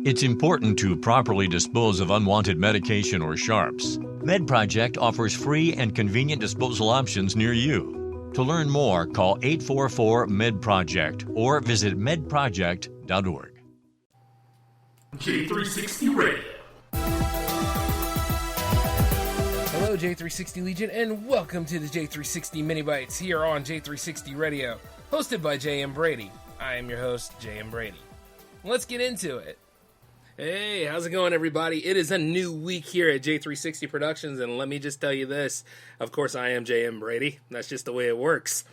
It's important to properly dispose of unwanted medication or sharps. MedProject offers free and convenient disposal options near you. To learn more, call 844-MedProject or visit medproject.org. J360 Radio. Hello, J360 Legion, and welcome to the J360 Mini Bites here on J360 Radio, hosted by J.M. Brady. I am your host, J.M. Brady. Let's get into it. Hey, how's it going, everybody? It is a new week here at J360 Productions, and let me just tell you this. Of course, I am J.M. Brady. That's just the way it works.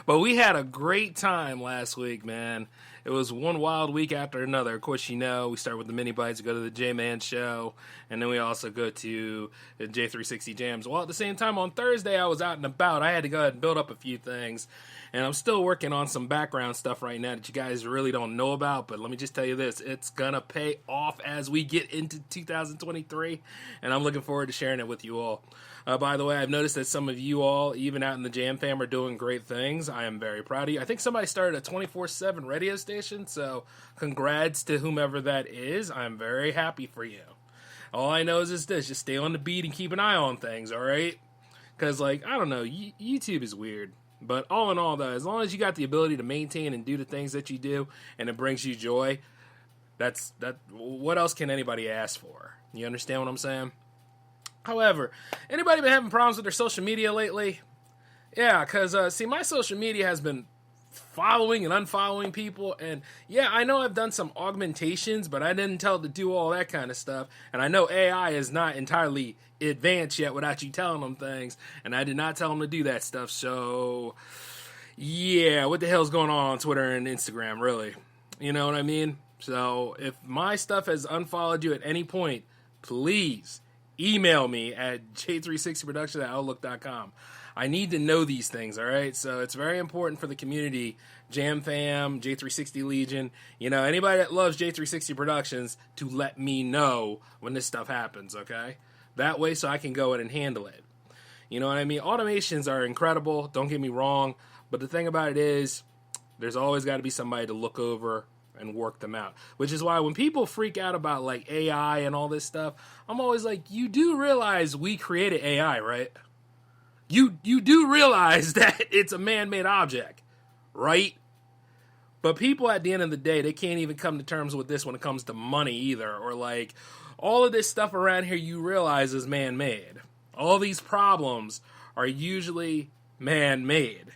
But we had a great time last week, man. It was one wild week after another. Of course, you know, we start with the Mini Bites, we go to the J-Man Show, and then we also go to the J360 Jams. Well, at the same time, on Thursday, I was out and about. I had to go ahead and build up a few things, and I'm still working on some background stuff right now that you guys really don't know about, but let me just tell you this. It's going to pay off as we get into 2023, and I'm looking forward to sharing it with you all. By the way, I've noticed that some of you all, even out in the Jam fam, are doing great things. I am very proud of you. I think somebody started a 24/7 radio station, so congrats to whomever that is. I'm very happy for you. All I know is this, just stay on the beat and keep an eye on things, all right? Because, like, I don't know, YouTube is weird. But all in all, though, as long as you got the ability to maintain and do the things that you do, and it brings you joy, what else can anybody ask for? You understand what I'm saying? However, anybody been having problems with their social media lately? Yeah, because, see, my social media has been following and unfollowing people, and yeah, I know I've done some augmentations, but I didn't tell it to do all that kind of stuff, and I know AI is not entirely advanced yet without you telling them things, and I did not tell them to do that stuff, so yeah, what the hell's going on Twitter and Instagram, really? You know what I mean? So if my stuff has unfollowed you at any point, please email me at j360production@outlook.com. I need to know these things, all right? So it's very important for the community, Jam Fam, J360 Legion, you know, anybody that loves J360 Productions to let me know when this stuff happens, okay? That way so I can go in and handle it. You know what I mean? Automations are incredible, don't get me wrong, but the thing about it is there's always got to be somebody to look over and work them out, which is why when people freak out about like AI and all this stuff, I'm always like, you do realize we created AI, right? You do realize that it's a man-made object, right? But people at the end of the day, they can't even come to terms with this when it comes to money either, or like all of this stuff around here you realize is man-made. All these problems are usually man-made.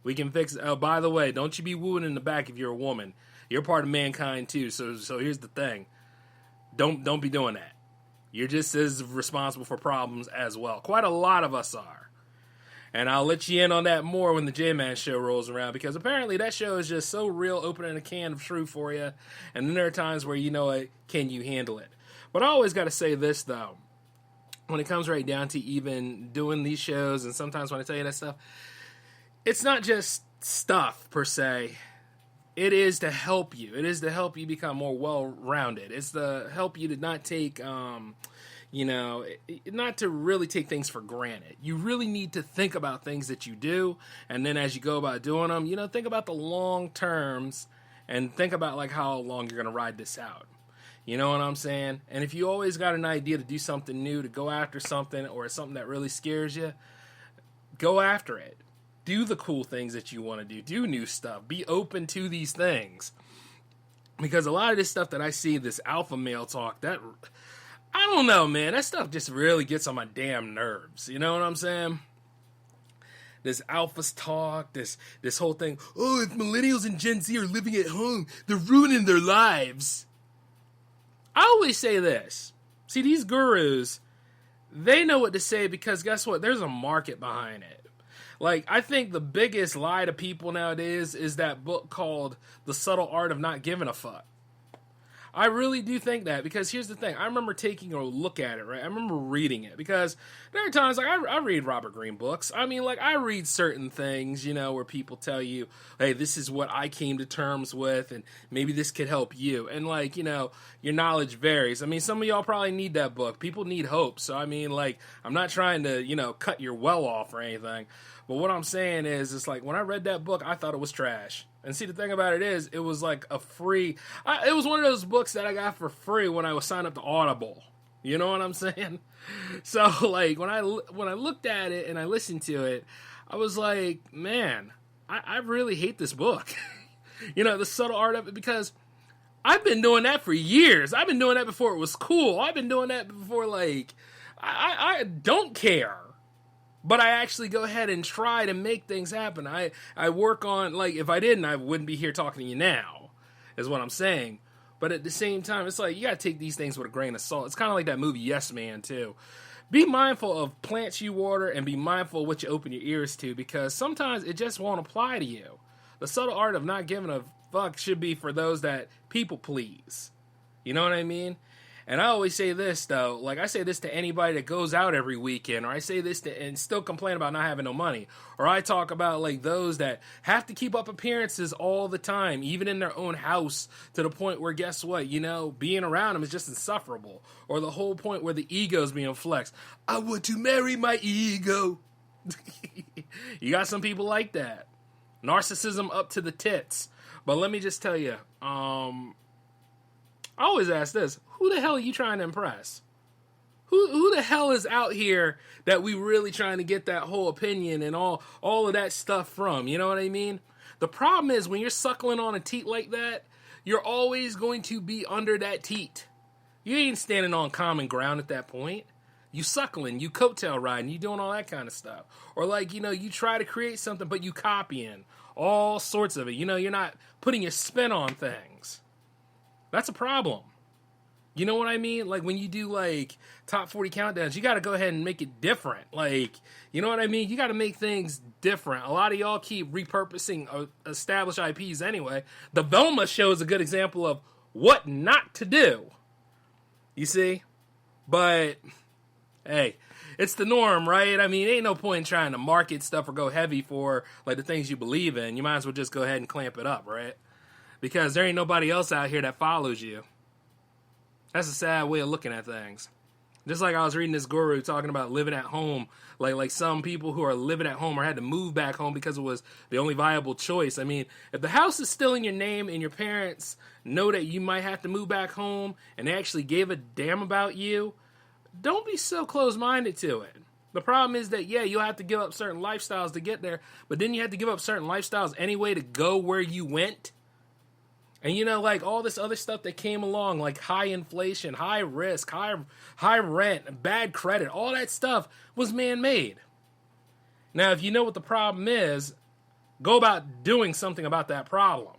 We can fix it. Oh, by the way, don't you be wooing in the back if you're a woman. You're part of mankind too, so here's the thing. Don't be doing that. You're just as responsible for problems as well. Quite a lot of us are. And I'll let you in on that more when the J-Man Show rolls around, because apparently that show is just so real, opening a can of truth for you. And then there are times where you know it, can you handle it? But I always got to say this, though. When it comes right down to even doing these shows, and sometimes when I tell you that stuff, it's not just stuff per se. It is to help you. It is to help you become more well-rounded. It's to help you to not take, not to really take things for granted. You really need to think about things that you do, and then as you go about doing them, think about the long terms, and think about like how long you're going to ride this out. You know what I'm saying? And if you always got an idea to do something new, to go after something, or something that really scares you, go after it. Do the cool things that you want to do. Do new stuff. Be open to these things. Because a lot of this stuff that I see, this alpha male talk, I don't know, man. That stuff just really gets on my damn nerves. You know what I'm saying? This alphas talk, this whole thing. Oh, if millennials and Gen Z are living at home, they're ruining their lives. I always say this. See, these gurus, they know what to say because guess what? There's a market behind it. Like, I think the biggest lie to people nowadays is that book called The Subtle Art of Not Giving a Fuck. I really do think that, because here's the thing. I remember taking a look at it, right? I remember reading it, because there are times, like, I read Robert Greene books. I mean, like, I read certain things, where people tell you, hey, this is what I came to terms with, and maybe this could help you. And, like, your knowledge varies. I mean, some of y'all probably need that book. People need hope. So, I mean, like, I'm not trying to, cut your well off or anything. But what I'm saying is, it's like, when I read that book, I thought it was trash. And see, the thing about it is, it was like a free. It was one of those books that I got for free when I was signed up to Audible. You know what I'm saying? So like when I looked at it and I listened to it, I was like, man, I really hate this book. The subtle art of it, because I've been doing that for years. I've been doing that before it was cool. I've been doing that before, like, I don't care. But I actually go ahead and try to make things happen. I work on, like, if I didn't, I wouldn't be here talking to you now, is what I'm saying. But at the same time, it's like, you gotta take these things with a grain of salt. It's kind of like that movie Yes Man, too. Be mindful of plants you water, and be mindful of what you open your ears to, because sometimes it just won't apply to you. The subtle art of not giving a fuck should be for those that people please. You know what I mean? And I always say this, though. Like, I say this to anybody that goes out every weekend, or I say this to, and still complain about not having no money. Or I talk about, like, those that have to keep up appearances all the time, even in their own house, to the point where, guess what? Being around them is just insufferable. Or the whole point where the ego's being flexed. I want to marry my ego. You got some people like that. Narcissism up to the tits. But let me just tell you, I always ask this: who the hell are you trying to impress? Who the hell is out here that we really trying to get that whole opinion and all of that stuff from? You know what I mean? The problem is, when you're suckling on a teat like that, you're always going to be under that teat. You ain't standing on common ground at that point. You suckling, you coattail riding, you doing all that kind of stuff. Or like, you try to create something, but you copying all sorts of it. You're not putting your spin on things. That's a problem. You know what I mean? Like, when you do, like, top 40 countdowns, you got to go ahead and make it different. Like, you know what I mean? You got to make things different. A lot of y'all keep repurposing established IPs anyway. The Velma show is a good example of what not to do. You see? But, hey, it's the norm, right? I mean, ain't no point in trying to market stuff or go heavy for, like, the things you believe in. You might as well just go ahead and clamp it up, right? Because there ain't nobody else out here that follows you. That's a sad way of looking at things. Just like I was reading this guru talking about living at home, like some people who are living at home or had to move back home because it was the only viable choice. I mean, if the house is still in your name and your parents know that you might have to move back home and they actually gave a damn about you, don't be so close-minded to it. The problem is that, yeah, you'll have to give up certain lifestyles to get there, but then you have to give up certain lifestyles anyway to go where you went. And like all this other stuff that came along, like high inflation, high risk, high rent, bad credit, all that stuff was man-made. Now, if you know what the problem is, go about doing something about that problem.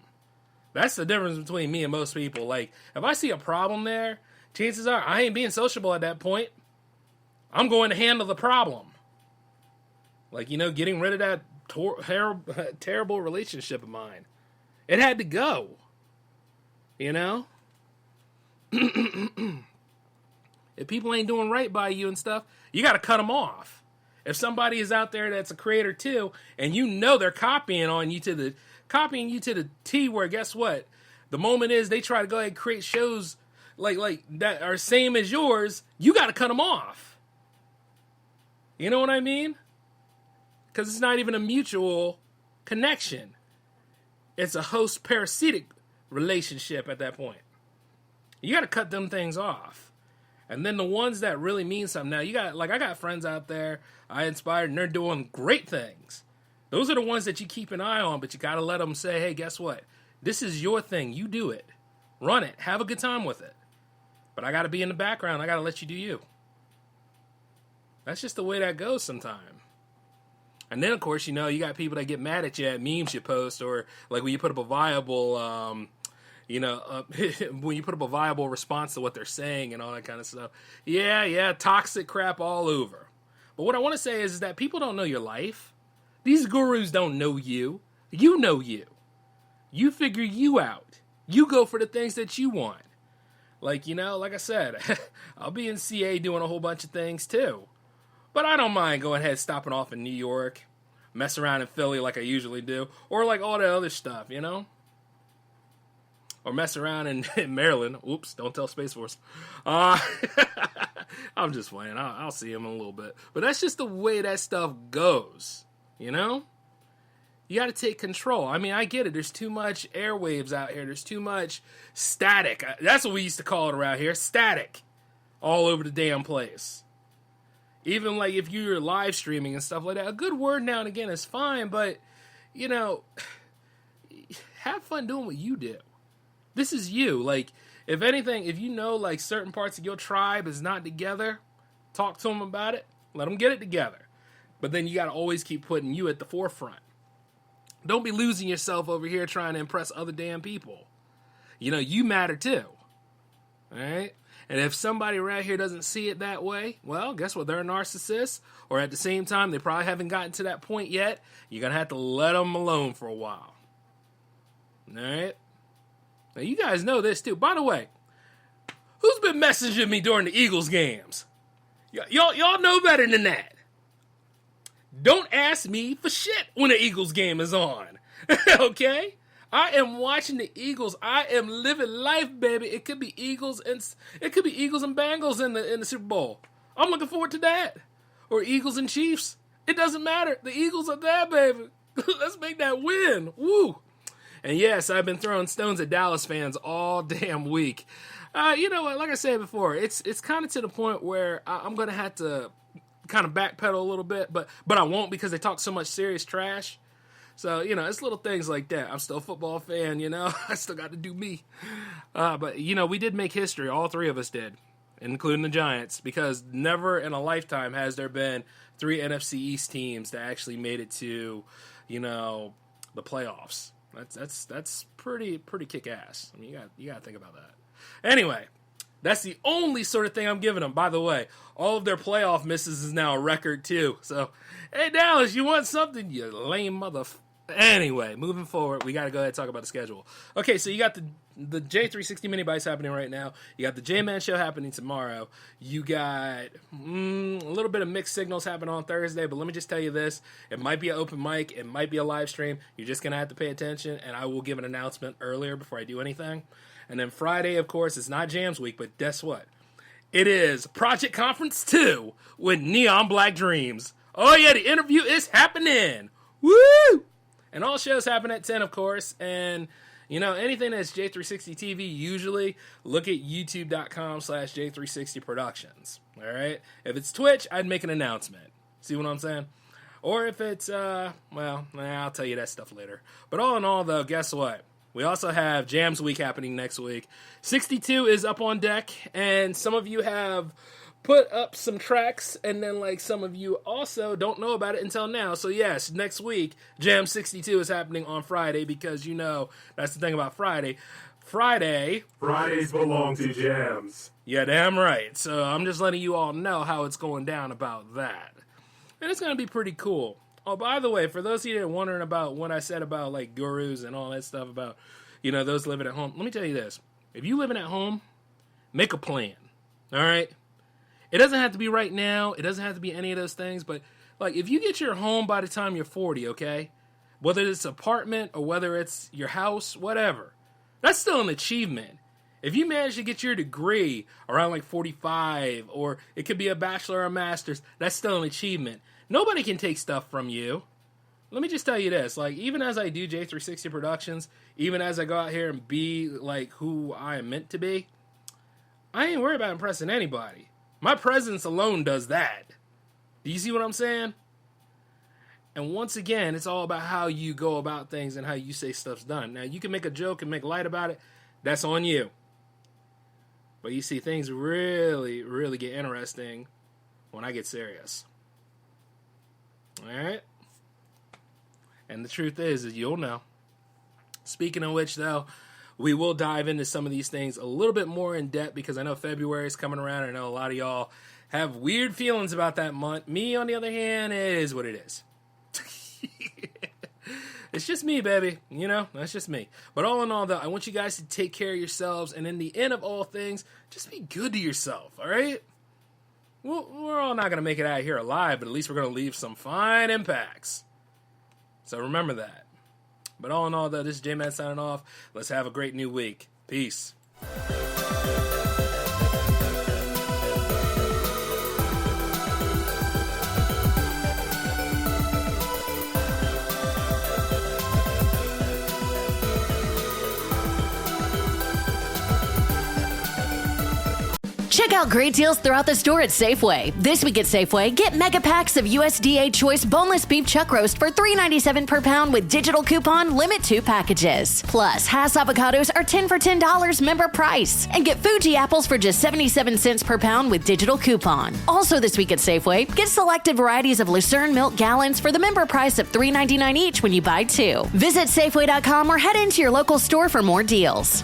That's the difference between me and most people. Like, if I see a problem there, chances are I ain't being sociable at that point. I'm going to handle the problem. Like, getting rid of that terrible relationship of mine. It had to go. If people ain't doing right by you and stuff, you got to cut them off. If somebody is out there that's a creator too, and they're copying you to the T, where guess what? The moment is they try to go ahead and create shows like that are same as yours, you got to cut them off. You know what I mean? Because it's not even a mutual connection. It's a host parasitic relationship at that point. You got to cut them things off. And then the ones that really mean something. Now, I got friends out there I inspired, and they're doing great things. Those are the ones that you keep an eye on, but you got to let them say, hey, guess what? This is your thing. You do it. Run it. Have a good time with it. But I got to be in the background. I got to let you do you. That's just the way that goes sometimes. And then, of course, you got people that get mad at you at memes you post, or like when you put up a viable, when you put up a viable response to what they're saying and all that kind of stuff. Yeah, toxic crap all over. But what I want to say is that people don't know your life. These gurus don't know you. You know you. You figure you out. You go for the things that you want. Like I said, I'll be in CA doing a whole bunch of things too. But I don't mind going ahead, stopping off in New York, mess around in Philly like I usually do, or like all that other stuff, Or mess around in Maryland. Oops, don't tell Space Force. I'm just playing. I'll see him in a little bit. But that's just the way that stuff goes, You got to take control. I mean, I get it. There's too much airwaves out here. There's too much static. That's what we used to call it around here. Static. All over the damn place. Even like if you're live streaming and stuff like that, a good word now and again is fine, but, you know, have fun doing what you do. This is you. Like, if anything, if you know, like, certain parts of your tribe is not together, talk to them about it. Let them get it together. But then you got to always keep putting you at the forefront. Don't be losing yourself over here trying to impress other damn people. You know, you matter too. All right? And if somebody right here doesn't see it that way, well, guess what? They're a narcissist. Or at the same time, they probably haven't gotten to that point yet. You're going to have to let them alone for a while. All right? Now, you guys know this too. By the way, who's been messaging me during the Eagles games? Y'all know better than that. Don't ask me for shit when the Eagles game is on. Okay? I am watching the Eagles. I am living life, baby. It could be Eagles and Bengals in the Super Bowl. I'm looking forward to that. Or Eagles and Chiefs. It doesn't matter. The Eagles are there, baby. Let's make that win. Woo. And yes, I've been throwing stones at Dallas fans all damn week. You know what? Like I said before, it's kind of to the point where I'm going to have to kind of backpedal a little bit, but I won't because they talk so much serious trash. So, you know, it's little things like that. I'm still a football fan, you know. I still got to do me. But, you know, we did make history. All three of us did, including the Giants, because never in a lifetime has there been 3 NFC East teams that actually made it to, you know, the playoffs. That's pretty kick-ass. I mean, you got to think about that. Anyway, that's the only sort of thing I'm giving them. By the way, all of their playoff misses is now a record, too. So, hey, Dallas, you want something? You lame Anyway, moving forward, we got to go ahead and talk about the schedule. Okay, so you got the J360 mini bites happening right now. You got the J-Man show happening tomorrow. You got a little bit of mixed signals happening on Thursday, but let me just tell you this. It might be an open mic. It might be a live stream. You're just going to have to pay attention, and I will give an announcement earlier before I do anything. And then Friday, of course, it's not Jams Week, but guess what? It is Project Conference 2 with Neon Black Dreams. Oh, yeah, the interview is happening. Woo! And all shows happen at 10, of course. And, you know, anything that's J360 TV, usually look at youtube.com/J360 Productions. All right? If it's Twitch, I'd make an announcement. See what I'm saying? Or if it's, I'll tell you that stuff later. But all in all, though, guess what? We also have Jams Week happening next week. 62 is up on deck, and some of you have put up some tracks, and then like some of you also don't know about it until now. So yes, next week, Jam 62 is happening on Friday because, you know, that's the thing about Friday. Fridays belong to Jams. Yeah, damn right. So I'm just letting you all know how it's going down about that. And it's going to be pretty cool. Oh, by the way, for those of you that are wondering about what I said about, like, gurus and all that stuff about, you know, those living at home, let me tell you this. If you living at home, make a plan, all right? It doesn't have to be right now. It doesn't have to be any of those things. But, like, if you get your home by the time you're 40, okay, whether it's an apartment or whether it's your house, whatever, that's still an achievement. If you manage to get your degree around, like, 45, or it could be a bachelor or a master's, that's still an achievement. Nobody can take stuff from you. Let me just tell you this. Like, even as I do J360 Productions, even as I go out here and be, like, who I am meant to be, I ain't worried about impressing anybody. My presence alone does that. Do you see what I'm saying? And once again, it's all about how you go about things and how you say stuff's done. Now, you can make a joke and make light about it. That's on you. But you see, things really, really get interesting when I get serious. Alright? And the truth is you'll know. Speaking of which, though, we will dive into some of these things a little bit more in depth because I know February is coming around. I know a lot of y'all have weird feelings about that month. Me, on the other hand, it is what it is. It's just me, baby. You know, that's just me. But all in all, though, I want you guys to take care of yourselves. And in the end of all things, just be good to yourself, all right? We're all not going to make it out of here alive, but at least we're going to leave some fine impacts. So remember that. But all in all, though, this is J-Man signing off. Let's have a great new week. Peace. Check out great deals throughout the store at Safeway. This week at Safeway, get mega packs of USDA Choice boneless beef chuck roast for $3.97 per pound with digital coupon, limit 2 packages. Plus, Hass avocados are 10 for $10 member price. And get Fuji apples for just 77 cents per pound with digital coupon. Also this week at Safeway, get selected varieties of Lucerne milk gallons for the member price of $3.99 each when you buy 2. Visit Safeway.com or head into your local store for more deals.